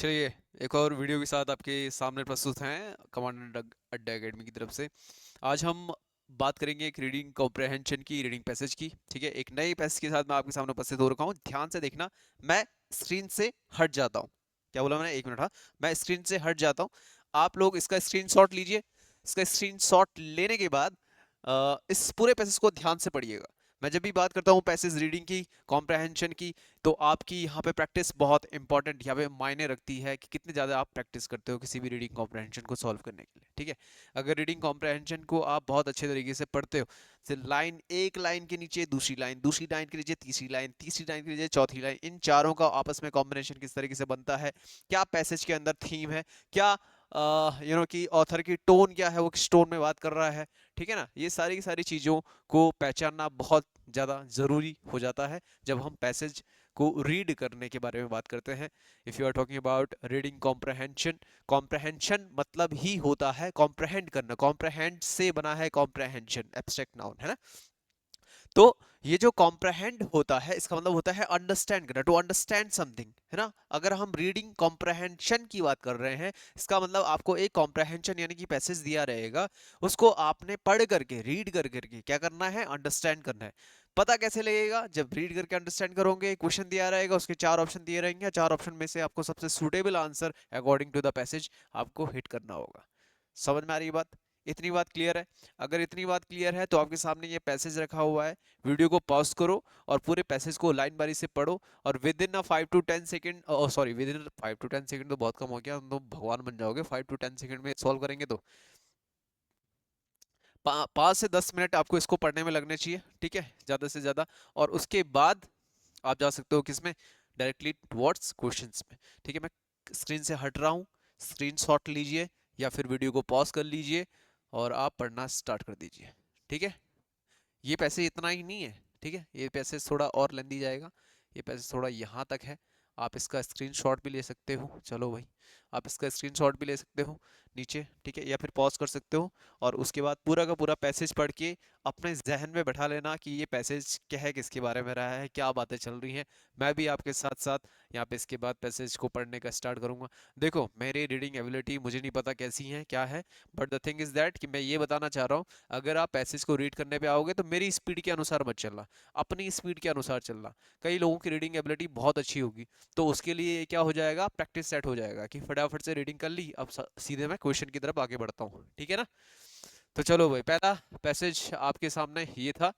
चलिए, एक और वीडियो के साथ आपके सामने प्रस्तुत हैं कमांडर अड्डा एकेडमी की तरफ से। आज हम बात करेंगे एक रीडिंग कॉम्प्रहेंशन की, रीडिंग पैसेज की। ठीक है, एक नए पैसेज के साथ मैं आपके सामने उपस्थित हो रखा हूँ। ध्यान से देखना। मैं स्क्रीन से हट जाता हूँ। क्या बोला मैंने? एक मिनट। हाँ, मैं स्क्रीन से हट जाता हूँ। आप लोग इसका स्क्रीनशॉट लीजिए। इसका स्क्रीनशॉट लेने के बाद इस पूरे पैसेज को ध्यान से पढ़िएगा। मैं जब भी बात करता हूँ पैसेज रीडिंग की, कॉम्प्रहेंशन की, तो आपकी यहाँ पे प्रैक्टिस बहुत इंपॉर्टेंट यहाँ पे मायने रखती है कि कितने ज़्यादा आप प्रैक्टिस करते हो किसी भी रीडिंग कॉम्प्रहेंशन को सॉल्व करने के लिए। ठीक है, अगर रीडिंग कॉम्प्रहेंशन को आप बहुत अच्छे तरीके से पढ़ते हो, फिर लाइन, एक लाइन के नीचे दूसरी लाइन, दूसरी लाइन के नीचे तीसरी लाइन, तीसरी लाइन के नीचे चौथी लाइन, इन चारों का आपस में कॉम्बिनेशन किस तरीके से बनता है, क्या पैसेज के अंदर थीम है, क्या कि ऑथर की टोन क्या है, वो किस टोन में बात कर रहा है। ठीक है ना, ये सारी की सारी चीज़ों को पहचानना बहुत ज़्यादा ज़रूरी हो जाता है जब हम पैसेज को रीड करने के बारे में बात करते हैं। If you are talking about reading comprehension, comprehension मतलब ही होता है कॉम्प्रहेंड करना। कॉम्प्रहेंड से बना है कॉम्प्रहेंशन, एब्स्ट्रैक्ट नाउन है ना। तो ये जो कॉम्प्रहेंड होता है, इसका मतलब होता है अंडरस्टैंड करना, टू अंडरस्टैंड समथिंग, है ना। अगर हम रीडिंग कॉम्प्रहेंशन की बात कर रहे हैं, इसका मतलब आपको एक कॉम्प्रहेंशन यानी कि पैसेज दिया रहेगा, उसको आपने पढ़ करके, रीड कर करके क्या करना है, अंडरस्टैंड करना है। पता कैसे लगेगा? जब रीड करके अंडरस्टैंड करोगे, क्वेश्चन दिया रहेगा, उसके चार ऑप्शन दिए रहेंगे, चार ऑप्शन में से आपको सबसे suitable answer according to the passage आपको हिट करना होगा। समझ में आ रही है बात? इतनी बात क्लियर है? अगर इतनी बात क्लियर है तो आपके सामने ये पैसेज रखा हुआ है। वीडियो को पॉज करो और पूरे पैसेज को लाइन बारी से पढ़ो, और with in 5 to 10 second, sorry, with in 5 to 10 second तो बहुत कम हो गया, तुम तो भगवान बन जाओगे 5 to 10 सेकेंड में सॉल्व करेंगे तो। 5 से 10 मिनट आपको इसको पढ़ने में लगने चाहिए। ठीक है, ज़्यादा से ज़्यादा। और उसके बाद आप जा सकते हो किसमें, डायरेक्टली टुवर्ड्स क्वेश्चंस में। ठीक है, मैं स्क्रीन से हट रहा हूँ। स्क्रीनशॉट लीजिए या फिर वीडियो को पॉज कर लीजिए और आप पढ़ना स्टार्ट कर दीजिए। ठीक है, ये पैसे इतना ही नहीं है। ठीक है, ये पैसे थोड़ा और लेंदी जाएगा। ये पैसे थोड़ा यहाँ तक है। आप इसका स्क्रीनशॉट भी ले सकते हो। चलो भाई, आप इसका स्क्रीनशॉट भी ले सकते हो नीचे। ठीक है, या फिर पॉज कर सकते हो और उसके बाद पूरा का पूरा पैसेज पढ़ के अपने जहन में बैठा लेना कि ये पैसेज क्या है, किसके बारे में रहा है, क्या बातें चल रही हैं। मैं भी आपके साथ साथ यहाँ पे इसके बाद पैसेज को पढ़ने का स्टार्ट करूँगा। देखो, मेरी रीडिंग एबिलिटी मुझे नहीं पता कैसी है, क्या है, but the thing is that कि मैं ये बताना चाह रहा हूँ, अगर आप पैसेज को रीड करने पे आओगे तो मेरी स्पीड के अनुसार मत चलना, अपनी स्पीड के अनुसार चलना। कई लोगों की रीडिंग एबिलिटी बहुत अच्छी होगी, तो उसके लिए क्या हो जाएगा, प्रैक्टिस सेट हो जाएगा कि फटाफट से रीडिंग कर ली, अब सीधे मैं क्वेश्चन की तरफ आगे बढ़ता हूँ। ठीक है ना। तो चलो भाई, पहला पैसेज आपके सामने ये था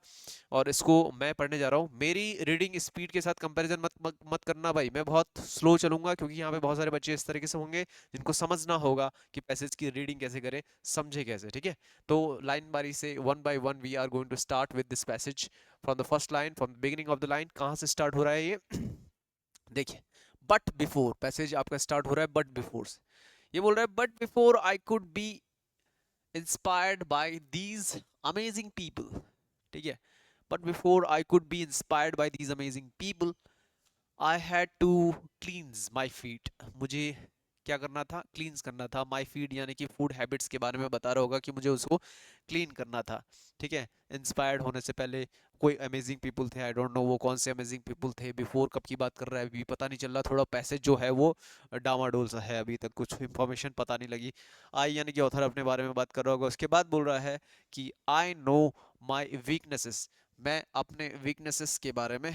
और इसको मैं पढ़ने जा रहा हूँ। मेरी रीडिंग स्पीड के साथ कंपैरिजन मत करना भाई, मैं बहुत स्लो चलूंगा क्योंकि यहाँ पे बहुत सारे बच्चे इस तरीके से होंगे जिनको समझना होगा कि पैसेज की रीडिंग कैसे करें, समझे कैसे। ठीक है, तो लाइन बारी से one by one we are going to start with this passage from the first line, from the beginning of the line. कहाँ से स्टार्ट हो रहा है ये देखिए। बट बिफोर, पैसेज आपका स्टार्ट हो रहा है बट बिफोर से। ये बोल रहा है, but before I could B inspired by these amazing people. ठीक है, but before I could be inspired by these amazing people, I had to cleanse my feet. मुझे क्या करना था, क्लींस करना था। माई फीड यानी कि फूड हैबिट्स के बारे में बता रहा होगा कि मुझे उसको क्लीन करना था। ठीक है, इंस्पायर्ड होने से पहले कोई अमेजिंग पीपल थे, आई डोंट नो वो कौन से अमेजिंग पीपल थे। बिफोर कब की बात कर रहा है अभी पता नहीं चल रहा, थोड़ा पैसेज जो है वो डामाडोल सा है, अभी तक कुछ इंफॉर्मेशन पता नहीं लगी। आई यानी कि ऑथर अपने बारे में बात कर रहा होगा। उसके बाद बोल रहा है कि आई नो माई वीकनेसेस, मैं अपने वीकनेसेस के बारे में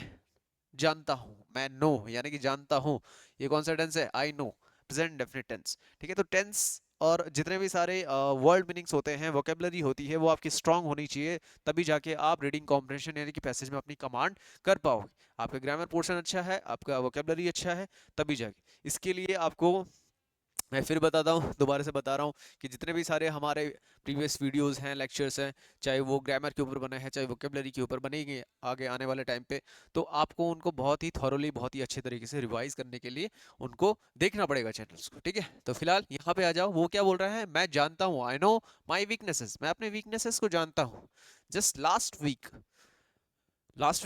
जानता हूँ। मैं नो यानी कि जानता हूँ, ये कौन सा टेंस है, I know, present definite tense. ठीक है, तो टेंस और जितने भी सारे वर्ड मीनिंग्स होते हैं, वोकेबलरी होती है, वो आपकी स्ट्रांग होनी चाहिए, तभी जाके आप रीडिंग कॉम्प्रिहेंशन यानी कि पैसेज में अपनी कमांड कर पाओगे। आपका ग्रामर पोर्शन अच्छा है, आपका वोकेबलरी अच्छा है, तभी जाके। इसके लिए आपको मैं फिर बताता हूँ, दोबारा से बता रहा हूँ कि जितने भी सारे हमारे प्रीवियस वीडियोस हैं, लेक्चर्स हैं, चाहे वो ग्रामर के ऊपर बने हैं, चाहे वोकेबलरी के ऊपर बनेंगे आगे आने वाले टाइम पे, तो आपको उनको बहुत ही थॉरोली, बहुत ही अच्छे तरीके से रिवाइज करने के लिए उनको देखना पड़ेगा चैनल्स को। ठीक है, तो फिलहाल यहाँ पे आ जाओ। वो क्या बोल रहा है, मैं जानता हूँ, आई नो माई वीकनेसेस, मैं अपने वीकनेसेस को जानता हूँ। जस्ट लास्ट वीक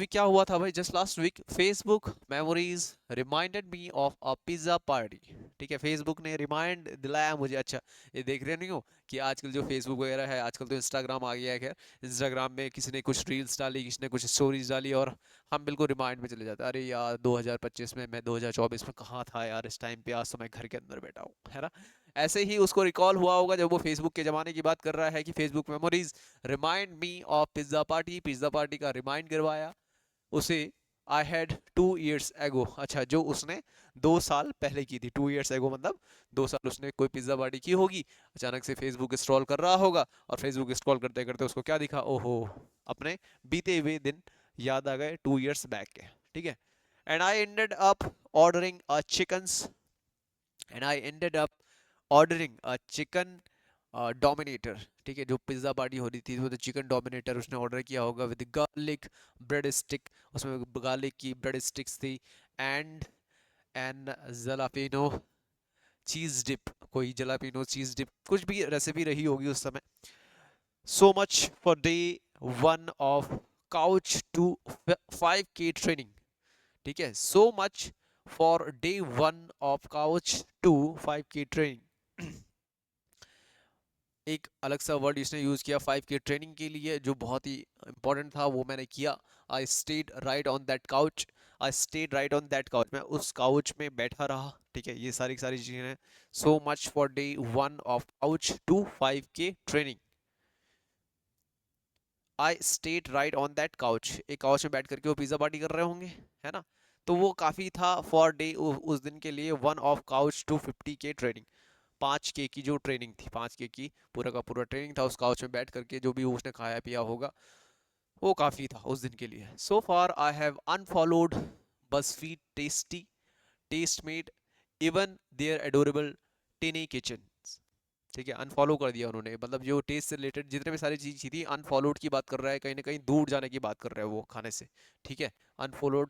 क्या हुआ था भाई, just last week Facebook memories reminded me of a pizza party. ठीक है, फेसबुक ने रिमाइंड दिलाया मुझे। अच्छा, ये देख रहे नहीं हो कि आजकल जो फेसबुक वगैरह है, आजकल तो इंस्टाग्राम आ गया है, खैर इंस्टाग्राम में किसी ने कुछ रील्स डाली, किसी ने कुछ स्टोरीज डाली, और हम बिल्कुल रिमाइंड में चले जाते हैं, अरे यार 2025 में, मैं 2024 में कहाँ था यार इस टाइम पे, आज तो मैं घर के अंदर बैठा हूँ, है ना। ऐसे ही उसको रिकॉल हुआ होगा जब वो फेसबुक के ज़माने की बात कर रहा है कि Facebook memories remind me of pizza party, pizza party का रिमाइंड करवाया उसे। आई हैड 2 years एगो, अच्छा जो उसने 2 साल पहले की थी, 2 years एगो मतलब 2 साल उसने कोई पिज्ज़ा पार्टी की होगी। अचानक से फेसबुक स्क्रॉल कर रहा होगा, और फेसबुक स्क्रॉल करते करते उसको क्या दिखा, ओहो, अपने बीते हुए दिन याद आ गए 2 years बैक के, ठीक है। And I ended up ordering a chickens and I ended up ordering a chicken dominator, ठीक है, जो पिज्ज़ा पार्टी हो रही थी वो तो चिकन डोमिनेटर उसने ऑर्डर किया होगा विद गार्लिक ब्रेड स्टिक, उसमें गार्लिक की ब्रेड स्टिक्स थी, एंड एन जलापिनो चीज़ डिप, कोई जलापिनो चीज़ डिप कुछ भी रेसिपी रही होगी उस समय। So much for day 1 of couch to 5K training, ठीक है, so much for day 1 of couch to 5K training. एक अलग सा वर्ड इसने यूज़ किया 5K ट्रेनिंग के लिए, जो बहुत ही इंपॉर्टेंट था, वो मैंने किया। आई stayed right on that couch, I stayed right on that couch, मैं उस काउच में बैठा रहा, ठीक है, ये सारी सारी चीज़ें हैं। So much for day 1 of couch to 5K training. I stayed right on that couch, एक काउच में बैठ करके वो पिज़्ज़ा पार्टी कर रहे होंगे, है ना। तो वो काफ़ी था फॉर डे, उस दिन के लिए 1 of couch to 50K training, 5K की जो ट्रेनिंग थी, 5K की पूरा का पूरा ट्रेनिंग था, उस काउच में बैठ करके जो भी उसने खाया पिया होगा वो काफ़ी था उस दिन के लिए। So far I have unfollowed BuzzFeed Tasty Tastemade even their adorable tiny kitchen, ठीक है, अनफॉलो कर दिया उन्होंने, मतलब जो टेस्ट से रिलेटेड जितने भी सारी चीज़ थी, अनफॉलोड की बात कर रहा है, कहीं ना कहीं दूर जाने की बात कर रहा है वो खाने से, ठीक है। अनफॉलोड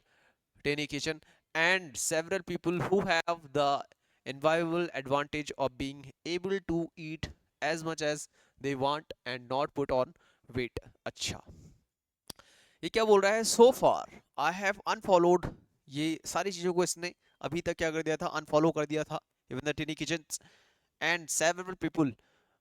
टेनी kitchen and several people who have the enviable advantage of being able to eat as much as they want and not put on weight। अच्छा, ये क्या बोल रहा है, सो फार आई हैव अनफॉलोड, ये सारी चीज़ों को इसने अभी तक क्या कर दिया था, अनफॉलो कर दिया था। Even the tiny kitchen and several people,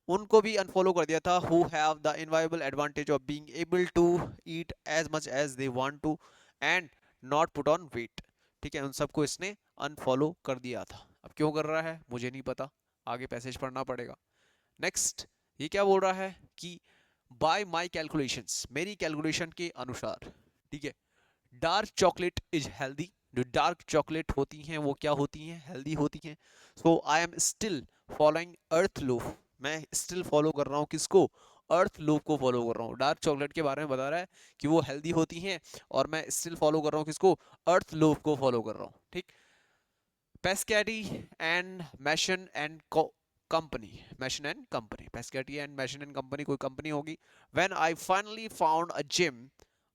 उनको भी अनफॉलो कर दिया था, who have the enviable advantage of being able to eat as much as they want to and not put on weight, ठीक है, उन सबको इसने अनफॉलो कर दिया था। अब क्यों कर रहा है मुझे नहीं पता, आगे पैसेज पढ़ना पड़ेगा। नेक्स्ट, ये क्या बोल रहा है कि बाय माई कैलकुलेशंस, मेरी कैलकुलेशन के अनुसार, ठीक है, डार्क चॉकलेट इज हेल्दी, जो डार्क चॉकलेट होती हैं वो क्या होती हैं, हेल्दी होती हैं। So I am still following Earth Loaf, मैं स्टिल फॉलो कर रहा हूँ किसको, अर्थ लोफ को फॉलो कर रहा हूँ। डार्क चॉकलेट के बारे में बता रहा है कि वो हेल्दी होती हैं, और मैं स्टिल फॉलो कर रहा हूँ किसको, अर्थ लोफ को फॉलो कर रहा हूँ, ठीक। Pascati and Mason and company, Mason and company, Pascati and Mason and company कोई कंपनी होगी। When I finally found a gym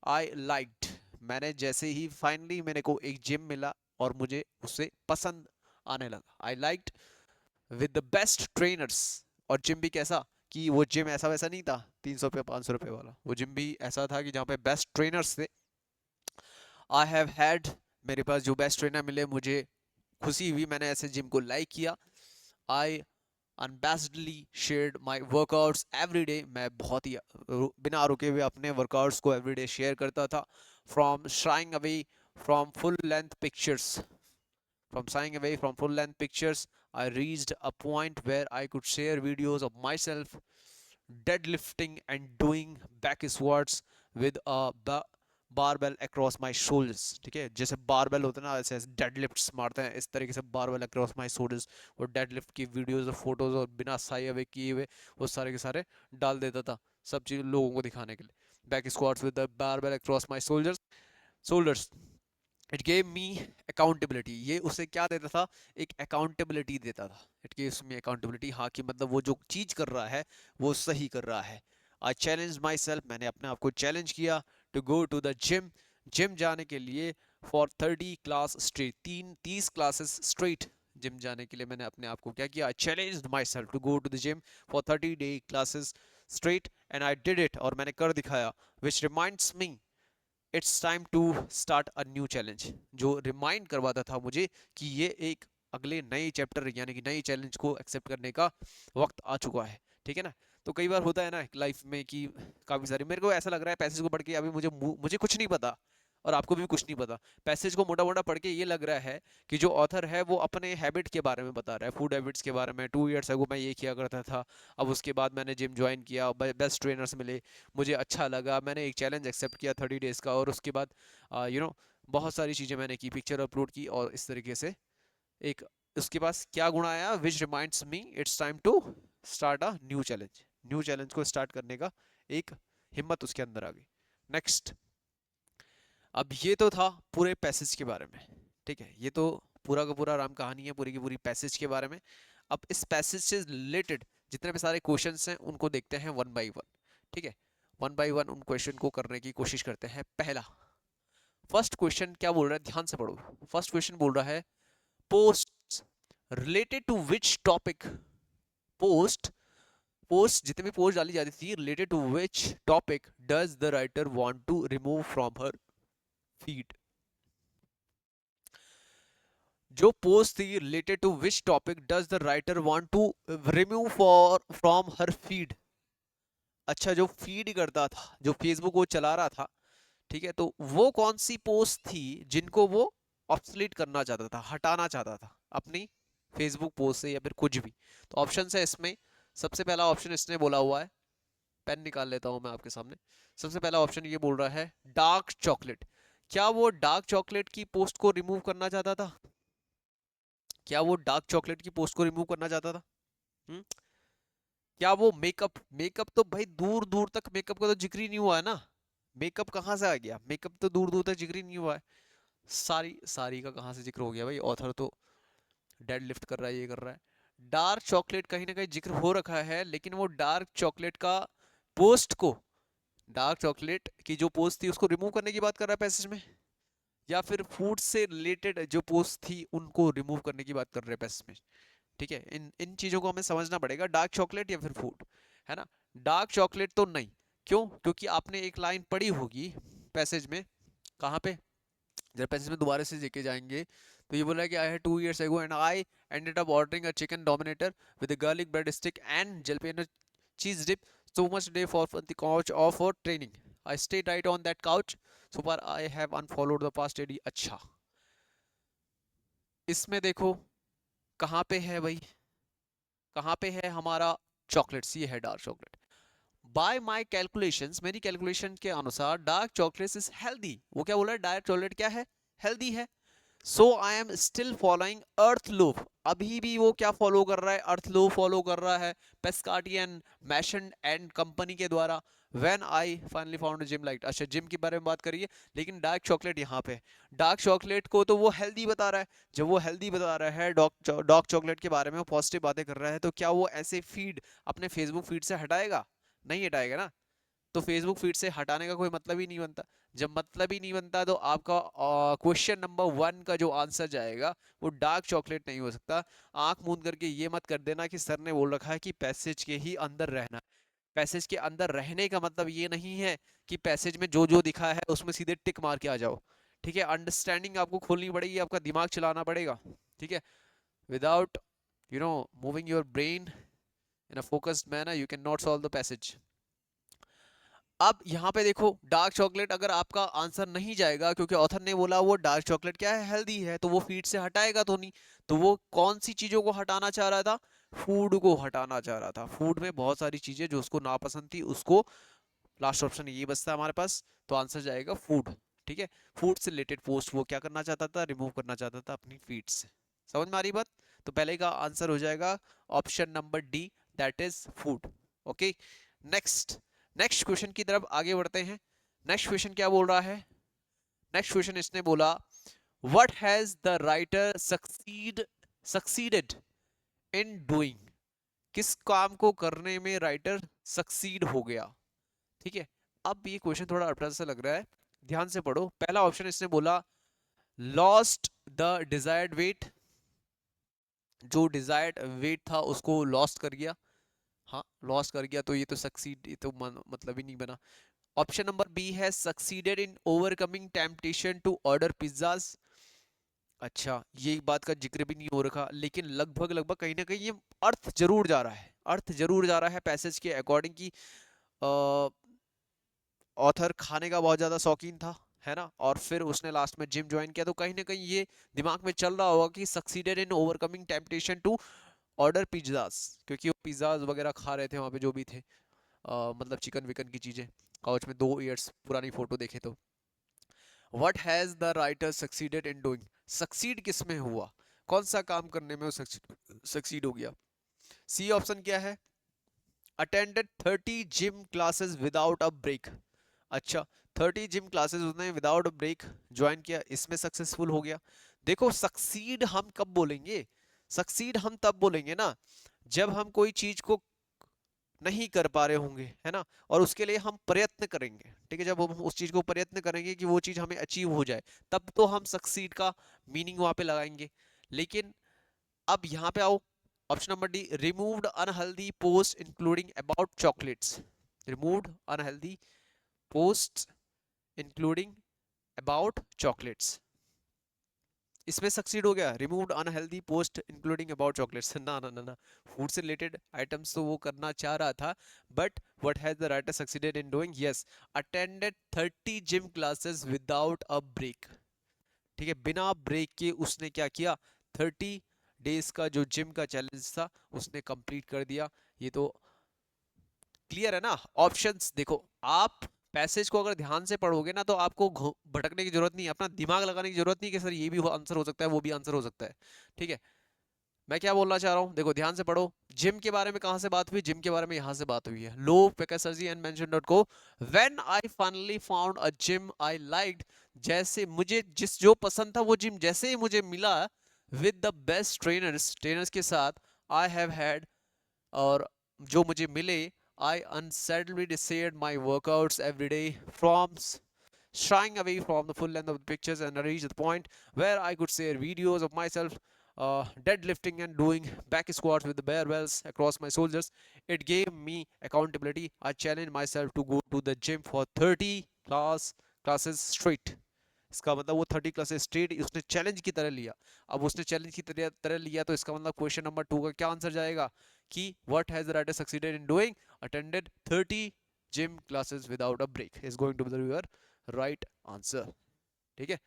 I liked, मैंने जैसे ही फाइनली मेरे को एक जिम मिला और मुझे उससे पसंद आने लगा, I liked with the best trainers, और जिम भी कैसा, कि वो जिम ऐसा वैसा नहीं था 300 रुपये 500 रुपये वाला, वो जिम भी ऐसा था कि जहाँ पे बेस्ट ट्रेनर्स थे। आई हैव हैड, मेरे पास जो बेस्ट ट्रेनर मिले मुझे खुशी हुई, मैंने ऐसे जिम को लाइक किया। I unabashedly shared my workouts every day, मैं बहुत ही बिना रुके हुए अपने वर्कआउट्स को एवरी डे शेयर करता था। From sharing away from full length pictures, from shying away from full length pictures, I reached a point where I could share videos of myself deadlifting and doing back squats with a barbell across my shoulders, ठीक है, जैसे barbell होता है ना, ऐसे ऐसे deadlifts मारते हैं, इस तरीके से बारबेल अक्रॉस माई शोल्डर्स, और डेडलिफ्ट की वीडियोस और फोटोज और बिना साई अवे किए हुए वो सारे के सारे डाल देता था, सब चीज़ लोगों को दिखाने के लिए। Back squats with the barbell across my shoulders, it gave me accountability, ये उसे क्या देता था, एक अकाउंटेबिलिटी देता था। इट गिव्स मी अकाउंटेबिलिटी, हाँ, कि मतलब वो जो चीज़ कर रहा है वो सही कर रहा है। आई चैलेंज माई सेल्फ, मैंने अपने आप को चैलेंज किया, to go to the gym, gym जाने के लिए for 30 class straight, 30 classes straight gym जाने के लिए मैंने अपने आप को क्या किया, I challenge myself to go to the gym for 30 day classes straight and I did it, और मैंने कर दिखाया। Which reminds me it's time to start a new challenge, जो रिमाइंड करवाता था मुझे कि ये एक अगले नए चैप्टर यानी कि नए चैलेंज को एक्सेप्ट करने का वक्त आ चुका है, ठीक है ना। तो कई बार होता है ना लाइफ में कि काफी सारी, मेरे को ऐसा लग रहा है पैसेज को पढ़ के अभी मुझे कुछ नहीं पता और आपको भी कुछ नहीं पता। पैसेज को मोटा मोटा पढ़ के ये लग रहा है कि जो ऑथर है वो अपने हैबिट के बारे में बता रहा है, फूड हैबिट्स के बारे में। 2 इयर्स अगो मैं ये किया करता था, अब उसके बाद मैंने जिम ज्वाइन किया, बेस्ट ट्रेनर्स मिले, मुझे अच्छा लगा, मैंने एक चैलेंज एक्सेप्ट किया 30 डेज का, और उसके बाद बहुत सारी चीज़ें मैंने की, पिक्चर अपलोड की, और इस तरीके से एक उसके पास क्या गुण आया, which reminds me it's time to start a new challenge. New challenge को स्टार्ट करने का एक हिम्मत उसके अंदर आ गई। नेक्स्ट, अब ये तो था पूरे पैसेज के बारे में, ठीक है, ये तो पूरा का पूरा राम कहानी है पूरी की पूरी पैसेज के बारे में। अब इस पैसेज से रिलेटेड जितने भी सारे क्वेश्चंस हैं उनको देखते हैं वन बाय वन, ठीक है। वन बाय वन उन क्वेश्चन को करने की कोशिश करते हैं। पहला, फर्स्ट क्वेश्चन क्या बोल रहा है, ध्यान से पढ़ो। फर्स्ट क्वेश्चन बोल रहा है, post related to which topic, post post जितने भी पोस्ट डाली जाती थी, related to which topic does the writer want to remove from her feed. जो पोस्ट थी related to which topic does the writer want to remove for from her feed. अच्छा, जो feed करता था, जो फेसबुक वो चला रहा था, ठीक है, तो वो कौन सी पोस्ट थी जिनको वो ऑब्सोलीट करना चाहता था, हटाना चाहता था अपनी फेसबुक पोस्ट से, या फिर कुछ भी। तो ऑप्शन है इसमें, सबसे पहला ऑप्शन इसने बोला हुआ है, पेन निकाल लेता हूं मैं आपके सामने। सबसे पहला ऑप्शन ये बोल रहा है डार्क चॉकलेट। क्या वो डार्क चॉकलेट की पोस्ट को रिमूव करना चाहता था? क्या वो डार्क चॉकलेट की पोस्ट को रिमूव करना चाहता था? हुँ? क्या वो मेकअप, मेकअप तो भाई दूर दूर तक मेकअप का तो जिक्र ही नहीं हुआ है ना। मेकअप कहाँ से आ गया, मेकअप तो दूर दूर तक जिक्र ही नहीं हुआ है। सारी सारी का कहाँ से जिक्र हो गया भाई, ऑथर तो डेड लिफ्ट कर रहा है, ये कर रहा है। डार्क चॉकलेट कहीं ना कहीं जिक्र हो रखा है, लेकिन वो डार्क चॉकलेट का पोस्ट को, डार्क चॉकलेट की जो पोस्ट थी उसको रिमूव करने की बात कर रहा है पैसेज में, या फिर फूड से रिलेटेड जो पोस्ट थी उनको रिमूव करने की बात कर रहे हैं पैसेज में, ठीक है। इन इन चीजों को हमें समझना पड़ेगा, डार्क चॉकलेट या फिर फूड, है ना। डार्क चॉकलेट तो नहीं, क्यों? क्योंकि आपने एक लाइन पढ़ी होगी पैसेज में, कहाँ पे, जब पैसेज में दोबारा से लेके जाएंगे तो ये बोला है कि I had 2 years ago and I ended up ordering a chicken dominator with a garlic bread stick and jalapeno cheese dip, so much day for the couch or for training. I stayed right on that couch, so far I have unfollowed the past AD। अच्छा, इसमें देखो कहाँ पे है भाई, कहाँ पे है हमारा चॉकलेट्स, ये है dark chocolate. Bye my calculations, मेरी कैलकुलेशन के अनुसार डार्क चॉकलेट इज हेल्दी। वो क्या बोल रहा है, डार्क चॉकलेट क्या है, हेल्दी है। सो आई एम स्टिल फॉलोइंग अर्थ लो, अभी भी वो क्या फॉलो कर रहा है, अर्थ लो फॉलो कर रहा है, पेस्कार्टियन मैशन एंड कंपनी के द्वारा। When I finally found gym light, अच्छा जिम के बारे में बात करिए, लेकिन डार्क चॉकलेट यहाँ पे, डार्क चॉकलेट को तो वो हेल्दी बता रहा है। जब वो हेल्दी बता रहा है, डार्क चॉकलेट के बारे में वो पॉजिटिव बातें कर रहा है, तो क्या वो ऐसे फीड अपने फेसबुक फीड से हटाएगा? नहीं हटाएगा ना। तो फेसबुक फीड से हटाने का कोई मतलब ही नहीं बनता। जब मतलब ही नहीं बनता तो आपका क्वेश्चन नंबर 1 का जो आंसर जाएगा वो डार्क चॉकलेट नहीं हो सकता। आंख मूंद करके ये मत कर देना कि सर ने बोल रखा है कि पैसेज के ही अंदर रहना। पैसेज के अंदर रहने का मतलब ये नहीं है कि पैसेज में जो जो दिखा है उसमें सीधे टिक मार के आ जाओ, ठीक है। अंडरस्टैंडिंग आपको खोलनी पड़ेगी, आपका दिमाग चलाना पड़ेगा, ठीक है। Without moving your brain in a focused manner you can not solve the passage. अब यहाँ पे देखो, डार्क चॉकलेट अगर आपका आंसर नहीं जाएगा, क्योंकि ऑथर ने बोला वो डार्क चॉकलेट क्या है, हेल्दी है, तो वो फीड से हटाएगा तो नहीं। तो वो कौन सी चीजों को हटाना चाह रहा था, फूड को हटाना चाह रहा था। फूड में बहुत सारी चीजें जो उसको नापसंद थी, उसको, लास्ट ऑप्शन ये बचता है हमारे पास, तो आंसर जाएगा फूड, ठीक है। फूड से रिलेटेड पोस्ट वो क्या करना चाहता था, रिमूव करना चाहता था अपनी फीड से। समझ में आ रही बात? तो पहले का आंसर हो जाएगा option number D, that is food. Okay, next, next question की तरफ आगे बढ़ते हैं। नेक्स्ट क्वेश्चन क्या बोल रहा है, नेक्स्ट क्वेश्चन इसने बोला, what has the writer succeeded in doing. किस काम को करने में राइटर सक्सीड हो गया, ठीक है। अब ये क्वेश्चन थोड़ा अटपटा सा लग रहा है, ध्यान से पढ़ो। पहला ऑप्शन इसने बोला लॉस्ट द डिजायर्ड वेट, जो डिजायर्ड वेट था उसको लॉस्ट कर गया। हाँ, लॉस्ट कर गया तो ये तो सक्सीड, ये तो मतलब ही नहीं बना। ऑप्शन नंबर बी है succeeded in overcoming temptation to order pizzas. अच्छा, ये बात का जिक्र भी नहीं हो रखा, लेकिन लगभग लगभग कहीं ना कहीं ये अर्थ जरूर जा रहा है, अर्थ जरूर जा रहा है पैसेज के अकॉर्डिंग की ऑथर खाने का बहुत ज़्यादा शौकीन था, है ना, और फिर उसने लास्ट में जिम ज्वाइन किया, तो कहीं ना कहीं ये दिमाग में चल रहा होगा कि succeeded in overcoming temptation to order pizzas, क्योंकि वो पिज्ज़ाज वगैरह खा रहे थे वहाँ पे जो भी थे, मतलब चिकन विकन की चीज़ें, काउच में 2 ईयर्स पुरानी फोटो देखे तो। What has the writer succeeded in doing, succeed किस में हुआ, कौन सा काम करने में वो सक्सीड हो गया। सी ऑप्शन क्या है, attended 30 gym classes without a break. अच्छा, 30 जिम क्लासेस उसने विदाउट ब्रेक ज्वाइन किया, इसमें सक्सेसफुल हो गया। देखो सक्सीड हम कब बोलेंगे, सक्सीड हम तब बोलेंगे ना जब हम कोई चीज को नहीं कर पा रहे होंगे, है ना, और उसके लिए हम प्रयत्न करेंगे, ठीक है, जब हम उस चीज को प्रयत्न करेंगे कि वो चीज हमें अचीव हो जाए, तब तो हम सक्सीड का मीनिंग वहां पे लगाएंगे। लेकिन अब यहाँ पे आओ, option number D, removed unhealthy post including about chocolates, removed unhealthy post including about chocolates, इसमें सक्सीड हो गया, removed unhealthy post including about chocolates, ना ना ना ना, फूड से रिलेटेड आइटम्स तो वो करना चाह रहा था, but what has the writer succeeded in doing, yes, attended 30 gym classes without a break, ठीक है, बिना ब्रेक के उसने क्या किया, 30 डेज का जो जिम का चैलेंज था उसने कंप्लीट कर दिया। ये तो क्लियर है ना। ऑप्शंस देखो, आप पैसेज को अगर ध्यान से पढ़ोगे ना तो आपको भटकने की जरूरत नहीं है, अपना दिमाग लगाने की जरूरत नहीं कि सर ये भी आंसर हो सकता है वो भी आंसर हो सकता है, ठीक है। मैं क्या बोलना चाह रहा हूँ, देखो ध्यान से पढ़ो, जिम के बारे में कहाँ से बात हुई, जिम के बारे में यहाँ से बात हुई है, लो पेकासर्जी and Mason dot co, when I finally found a gym I liked, जैसे मुझे जिस जो पसंद था वो जिम जैसे ही मुझे मिला, with the best trainers, trainers के साथ, आई हैव हैड, और जो मुझे मिले, I unsteadily decided my workouts every day from shying away from the full length of the pictures, and I reached the point where I could share videos of myself deadlifting and doing back squats with the barbells across my shoulders. It gave me accountability. I challenged myself to go to the gym for 30 classes straight. इसका मतलब वो 30 classes straight उसने challenge की तरह लिया। अब उसने challenge की तरह लिया तो इसका मतलब क्वेश्चन नंबर 2 का क्या आंसर जाएगा कि what has the writer succeeded in doing, attended 30 gym classes without a break is going to be your right answer, ठीक है।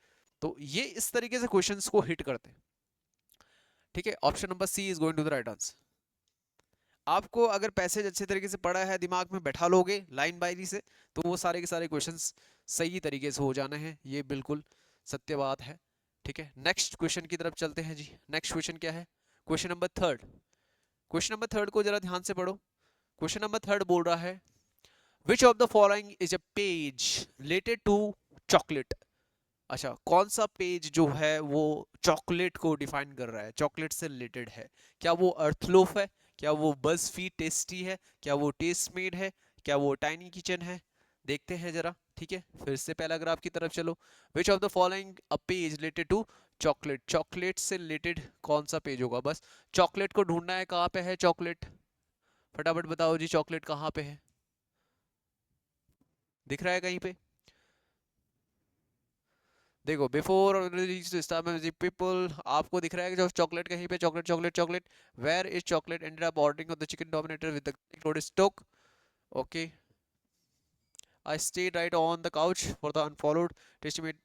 तो ये इस तरीके से क्वेश्चंस को हिट करते हैं, ठीक है। Option number C is going to the right answer. आपको अगर पैसेज अच्छे तरीके से पढ़ा है, दिमाग में बैठा लोगे लाइन बाई से, तो वो सारे के सारे क्वेश्चंस सही तरीके से हो जाने हैं, ये बिल्कुल सत्य बात है, ठीक है। नेक्स्ट क्वेश्चन की तरफ चलते हैं जी। नेक्स्ट क्वेश्चन क्या है, question number third. Question number third को जरा ध्यान से पढ़ो। क्वेश्चन नंबर थर्ड बोल रहा है, which of the following is a page related to chocolate. अच्छा, कौन सा पेज जो है वो चॉकलेट को डिफाइन कर रहा है, चॉकलेट से रिलेटेड है। क्या वो अर्थलोफ है, क्या वो बज़फीड टेस्टी है, क्या वो टेस्ट मेड है, क्या वो टाइनी किचन है। देखते हैं जरा, ठीक है। फिर से पैराग्राफ की तरफ चलो। Which of the following a page related to chocolate, chocolate से रिलेटेड कौन सा पेज होगा, बस चॉकलेट को ढूंढना है, कहाँ पे है चॉकलेट, फटाफट बताओ जी, चॉकलेट कहाँ पे है, दिख रहा है कहीं पे। देखो, बिफोर पीपल, आपको दिख रहा है कि जो चॉकलेट कहीं पे, chocolate chocolate chocolate, where is chocolate ended up ordering off the chicken dominator with the road stoke. Okay, I stayed right on the couch for the unfollowed Tastemade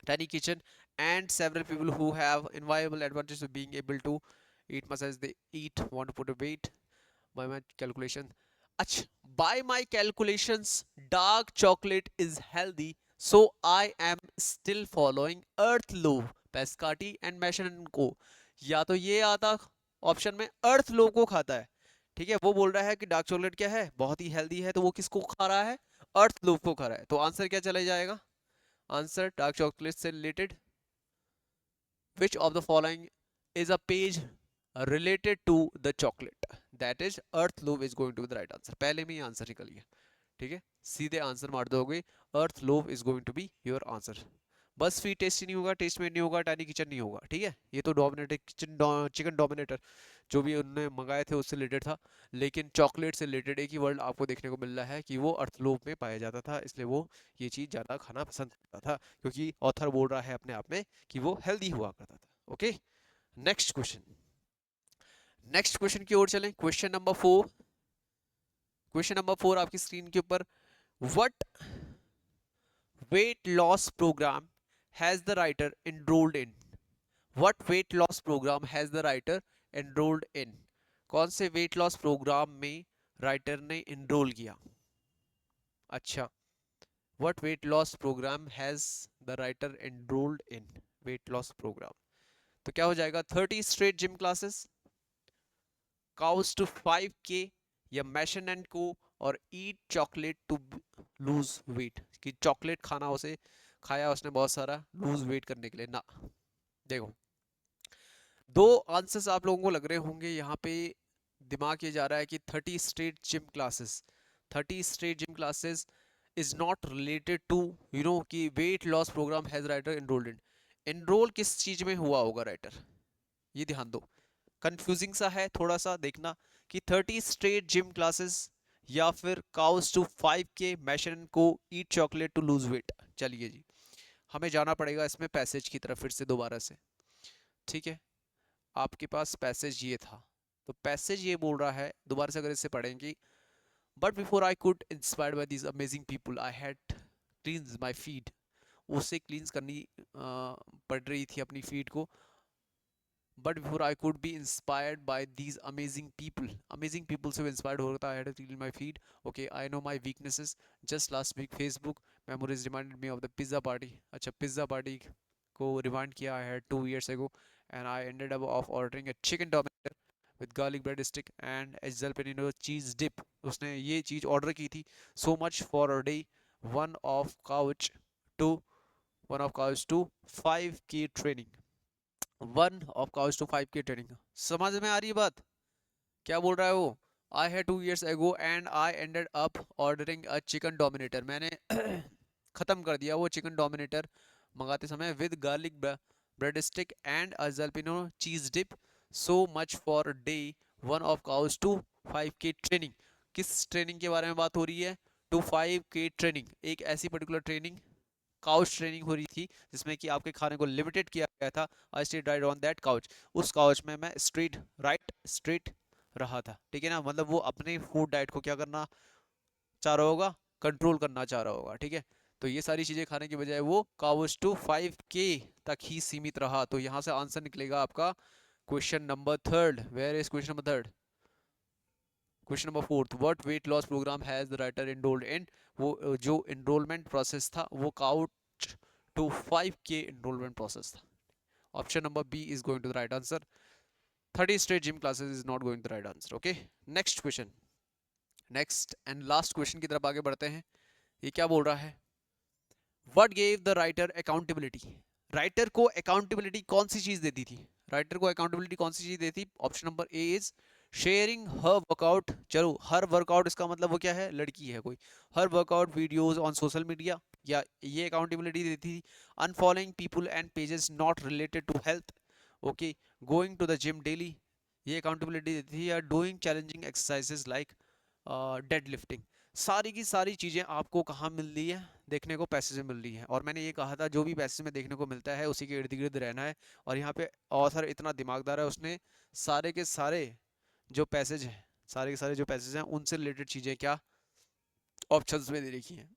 tiny kitchen and several people who have inviolable advantage of being able to eat much as they eat want to put a weight by my calculation. अच्छा, by my calculations dark chocolate is healthy, so I am still following earth law, pescati and Mason and co। या तो ये आता option में, अर्थ लो को खाता है, ठीक है, वो बोल रहा है कि डार्क चॉकलेट क्या है, बहुत ही हेल्दी है, तो वो किसको खा रहा है, अर्थ लो को खा रहा है, तो आंसर क्या चला जाएगा, आंसर डार्क चॉकलेट से related, which of the following is a page related to the chocolate, that is earth loaf is going to be the right answer। पहले में ही आंसर निकल गया, ठीक है, सीधे आंसर मार दोगे, Earth Loaf is going to be your answer. BuzzFeed Tasty नहीं होगा, टेस्टमेट नहीं होगा, टाइनी किचन नहीं होगा, ठीक है। ये तो डोमिनेटर किचन, चिकन डोमिनेटर जो भी उन्होंने मंगाए थे उससे रिलेटेड था। लेकिन चॉकलेट से रिलेटेड एक ही वर्ड आपको देखने को मिल रहा है कि वो अर्थलोक में पाया जाता था, इसलिए वो ये चीज़ ज़्यादा खाना पसंद करता था, क्योंकि ऑथर बोल रहा है अपने आप में कि वो हेल्दी हुआ करता था। Okay, next question, next question की ओर चलें। क्वेश्चन नंबर 4, क्वेश्चन नंबर 4 आपकी स्क्रीन के ऊपर, what weight loss program has the writer enrolled in? What weight loss program has the writer enrolled in? कौन से weight loss program में writer ने enroll किया? अच्छा, what weight loss program has the writer enrolled in? weight loss program तो क्या हो जाएगा? 30 straight gym classes, cows to 5K, या मैशन एंड को, और ईट चॉकलेट टू लूज वेट, कि चॉकलेट खाना उसे खाया उसने बहुत सारा लूज वेट करने के लिए ना। देखो, दो आंसर्स आप लोगों को लग रहे होंगे यहाँ पे। दिमाग ये जा रहा है कि 30 straight gym classes, 30 straight gym classes is not related to कि weight loss programme has writer enrolled in. Enrol किस चीज में हुआ होगा राइटर, ये ध्यान दो। कंफ्यूजिंग सा है थोड़ा सा, देखना कि 30 स्ट्रेट जिम क्लासेस या फिर काउस टू 5K मैशन को ईट चॉकलेट टू लूज वेट। चलिए जी, हमें जाना पड़ेगा इसमें पैसेज की तरफ फिर से दोबारा से, ठीक है। आपके पास पैसेज ये था, तो पैसेज ये बोल रहा है, दोबारा से अगर इसे पढ़ेंगे, but before I could inspired by these amazing people I had cleanse my feed. उसे क्लींस करनी पड़ रही थी अपनी फीड को। But before I could be inspired by these amazing people से इंस्पायर्ड होता है to clean my feed. Okay, I know my weaknesses, just last week Facebook memories reminded me of the pizza party. अच्छा, pizza party को remind किया है 2 years ago, and I ended up of ordering a chicken dominator with garlic bread stick and a jalapeno cheese dip. उसने ये चीज़ order की थी। So much for a day, one of couch to one of couch to 5K training, 1 of couch to 5K training। समझ में आ रही है बात, क्या बोल रहा है वो? आई है 2 years ago and I ended up ordering a chicken dominator. मैंने ख़त्म कर दिया वो चिकन डोमिनेटर मंगाते समय, with garlic bread stick and a jalapeno cheese dip. So much for day 1 of cows to 5K training. किस ट्रेनिंग के बारे में बात हो रही है? टू 5K ट्रेनिंग, एक ऐसी पर्टिकुलर ट्रेनिंग, काउच ट्रेनिंग हो रही थी जिसमें कि आपके खाने को लिमिटेड किया गया था। आई stayed right on that couch, उस काउच में मैं स्ट्रेट रहा था, ठीक है ना। मतलब वो अपने फूड डाइट को क्या करना चाह रहा होगा, कंट्रोल करना चाह रहा होगा, ठीक है। तो ये सारी चीज़ें खाने की बजाय वो काउच टू 5K तक ही सीमित रहा। तो यहाँ से आंसर निकलेगा आपका question number 3। Where is question number 3? Question number 4, what weight loss programme has the writer enrolled in? वो जो एनरोलमेंट प्रोसेस था वो couch to 5K enrolment process था। Option number B is going to the right answer. 30 straight gym classes is not going to the right answer. Okay, next question, next and last question की तरफ आगे बढ़ते हैं। ये क्या बोल रहा है? What gave the writer accountability? Writer को अकाउंटेबिलिटी कौन सी चीज देती थी? राइटर को अकाउंटेबिलिटी कौन सी चीज देती? Option number A is sharing her workout. चलो, हर वर्कआउट इसका मतलब वो क्या है? लड़की है कोई। Her workout videos on social media, या ये अकाउंटेबिलिटी देती थी। Unfollowing people and pages not related to health. Okay, going to the gym daily, ये अकाउंटेबिलिटी देती थी। या doing challenging exercises like deadlifting. सारी की सारी चीज़ें आपको कहाँ मिल रही है? देखने को पैसे से मिल रही है। और मैंने ये कहा था जो भी पैसे में देखने को मिलता है उसी के इर्द गिर्द रहना है। और यहाँ पे ऑथर इतना दिमागदार है, उसने सारे के सारे जो पैसेज हैं, सारे के सारे जो पैसेज हैं उनसे रिलेटेड चीज़ें क्या ऑप्शंस में दे रखी हैं।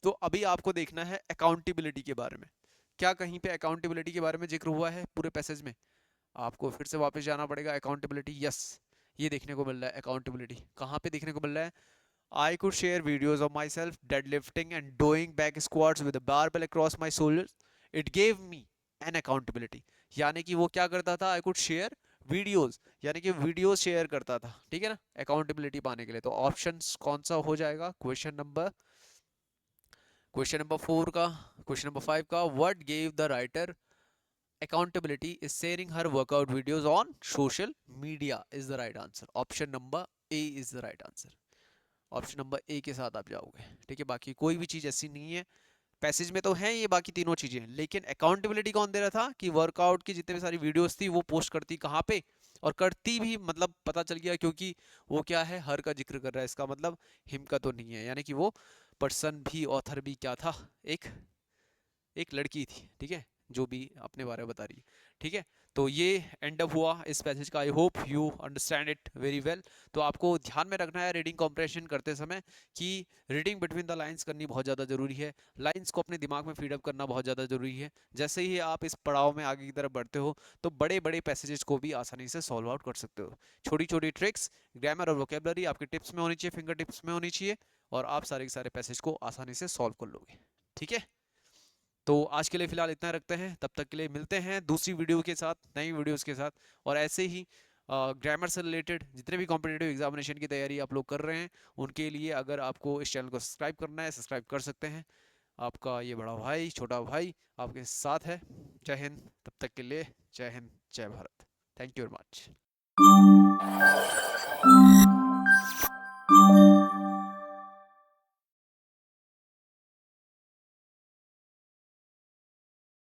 तो अभी आपको देखना है अकाउंटेबिलिटी के बारे में। क्या कहीं पे अकाउंटेबिलिटी के बारे में जिक्र हुआ है पूरे पैसेज में? आपको फिर से वापस जाना पड़ेगा। अकाउंटेबिलिटी, यस, ये देखने को मिल रहा है। अकाउंटेबिलिटी कहाँ पे देखने को मिल रहा है? I could share videos of myself deadlifting and doing back squats with a barbell across my shoulders. It gave me an accountability. यानी कि वो क्या करता था? I could share videos, यानी कि वीडियोस शेयर करता था, ठीक है ना, अकाउंटेबिलिटी पाने के लिए। तो ऑप्शन कौन सा हो जाएगा? क्वेश्चन नंबर 4 का, क्वेश्चन नंबर 5 का, what gave the writer accountability is sharing her workout videos on social media is the right answer. Option number A is the right answer. Option number A के साथ आप जाओगे, ठीक है। बाकी कोई भी चीज़ ऐसी नहीं है पैसेज में तो हैं ये बाकी तीनों चीजें, लेकिन अकाउंटेबिलिटी कौन दे रहा था कि वर्कआउट की जितने भी सारी वीडियोस थी वो पोस्ट करती कहाँ पे, और करती भी, मतलब पता चल गया क्योंकि वो क्या है, हर का जिक्र कर रहा है, इसका मतलब हिम का तो नहीं है, यानी कि वो पर्सन भी, ऑथर भी क्या था, एक एक लड़की थी, ठीक है, जो भी अपने बारे में बता रही है, ठीक है। तो ये एंड अप हुआ इस पैसेज का। I hope you understand it very well. तो आपको ध्यान में रखना है रीडिंग कॉम्प्रेशन करते समय कि रीडिंग बिटवीन द लाइंस करनी बहुत ज़्यादा ज़रूरी है, लाइंस को अपने दिमाग में फीड अप करना बहुत ज़्यादा ज़रूरी है। जैसे ही आप इस पड़ाव में आगे की तरफ बढ़ते हो तो बड़े बड़े पैसेजेस को भी आसानी से सॉल्व आउट कर सकते हो। छोटी छोटी ट्रिक्स, ग्रामर और वोकेबलरी आपके टिप्स में होनी चाहिए, फिंगर टिप्स में होनी चाहिए, और आप सारे के सारे पैसेज को आसानी से सॉल्व कर लोगे, ठीक है। तो आज के लिए फिलहाल इतना रखते हैं, तब तक के लिए मिलते हैं दूसरी वीडियो के साथ, नई वीडियोस के साथ। और ऐसे ही ग्रामर से रिलेटेड जितने भी कॉम्पिटिटिव एग्जामिनेशन की तैयारी आप लोग कर रहे हैं, उनके लिए अगर आपको इस चैनल को सब्सक्राइब करना है, सब्सक्राइब कर सकते हैं। आपका ये बड़ा भाई, छोटा भाई आपके साथ है। जय हिंद, तब तक के लिए जय हिंद, जय Bharat. Thank you very much.